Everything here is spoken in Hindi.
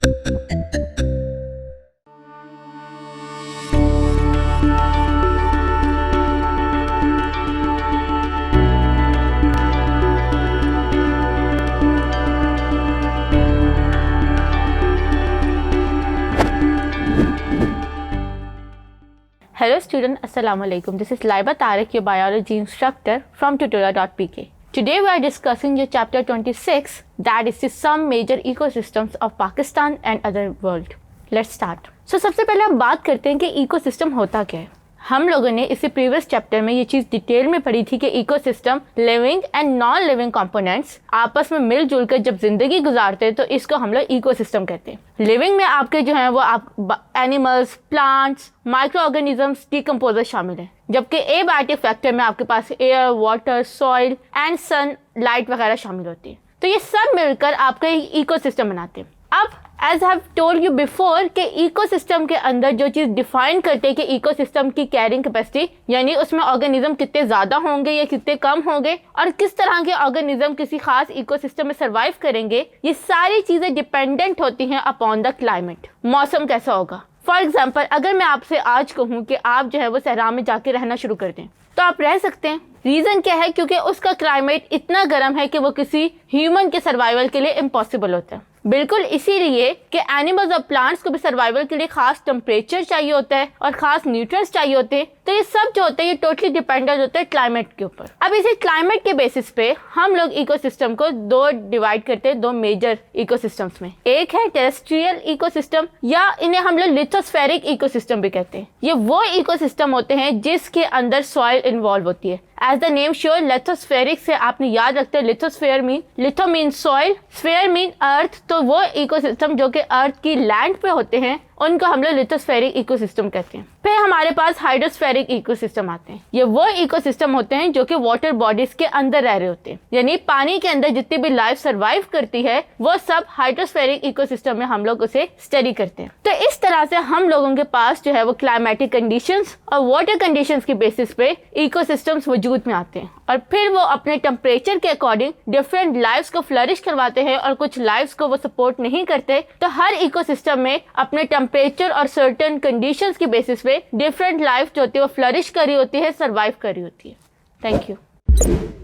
Hello student, Assalamu alaikum. This is Laiba Tariq, your biology instructor from tutorial.pk. Today we are discussing your chapter 26, that is the some major ecosystems of Pakistan and other world. Let's start. So सबसे पहले हम बात करते हैं कि इकोसिस्टम होता क्या है। हम लोगों ने इससे प्रीवियस चैप्टर में ये चीज़ डिटेल में पढ़ी थी कि ecosystem living and non living components आपस में मिलजुल कर जब जिंदगी गुजारते हैं तो इसको हम लोग इकोसिस्टम कहते हैं। लिविंग में आपके जो है वो आप animals, plants, micro organisms, decomposer शामिल हैं, जबकि एबायोटिक फैक्टर में आपके पास air, water, soil and sun light वगैरह शामिल होती है। तो ये सब मिलकर आपका इकोसिस्टम बनाते हैं। अब as I have told you before कि इकोसिस्टम के अंदर जो चीज़ डिफाइन करते हैं कि इकोसिस्टम की कैरिंग कैपेसिटी, यानी उसमें ऑर्गेनिज्म कितने ज़्यादा होंगे या कितने कम होंगे और किस तरह के ऑर्गेनिज्म किसी खास इकोसिस्टम में सर्वाइव करेंगे, ये सारी चीज़ें डिपेंडेंट होती हैं अपॉन द क्लाइमेट। मौसम कैसा होगा। फॉर एग्जाम्पल, अगर मैं आपसे आज कहूँ कि आप जो है वो सहरा में जाके रहना शुरू कर दें तो आप रह सकते हैं। रीज़न क्या है? क्योंकि उसका क्लाइमेट इतना गर्म है कि वो किसी ह्यूमन के सर्वाइवल के लिए इम्पॉसिबल होता है। बिल्कुल इसीलिए कि एनिमल्स और प्लांट्स को भी सर्वाइवल के लिए खास टेम्परेचर चाहिए होता है और खास न्यूट्रिएंट्स चाहिए होते हैं। तो ये सब जो होता है ये टोटली डिपेंडेंट होता है क्लाइमेट के ऊपर। अब इसी क्लाइमेट के बेसिस पे हम लोग इकोसिस्टम को दो डिवाइड करते हैं, दो मेजर इकोसिस्टम्स में। एक है टेरेस्ट्रियल इकोसिस्टम या इन्हें हम लोग लिथोस्फेरिक इकोसिस्टम भी कहते हैं। ये वो इकोसिस्टम होते हैं जिसके अंदर सॉइल इन्वॉल्व होती है। As the name sure, lithospheric से आपने याद रखते हैं lithosphere mean, litho mean soil, sphere mean earth. तो वो इकोसिस्टम जो कि अर्थ की लैंड पे होते हैं उनको हम लोग लिथोस्फेरिक इकोसिस्टम कहते हैं। फिर हमारे पास हाइड्रोस्फेरिक इकोसिस्टम आते हैं। ये वो इकोसिस्टम होते हैं जो कि वाटर बॉडीज के अंदर रह रहे होते हैं, यानी पानी के अंदर जितनी भी लाइफ सर्वाइव करती है वो सब हाइड्रोस्फेरिक इकोसिस्टम में हम लोग उसे स्टडी करते हैं। तो इस तरह से हम लोगों के पास जो है वो क्लाइमेटिक कंडीशंस और वाटर कंडीशंस की बेसिस पे इकोसिस्टम्स वजूद में आते हैं और फिर वो अपने टेम्परेचर के अकॉर्डिंग डिफरेंट लाइव्स को फ्लरिश करवाते हैं और कुछ लाइव्स को वो सपोर्ट नहीं करते। तो हर इकोसिस्टम में अपने टेम्परेचर और सर्टेन कंडीशंस की बेसिस पे डिफरेंट लाइफ जो होती है वो फ्लरिश कर रही होती है, सर्वाइव कर रही होती है। Thank you.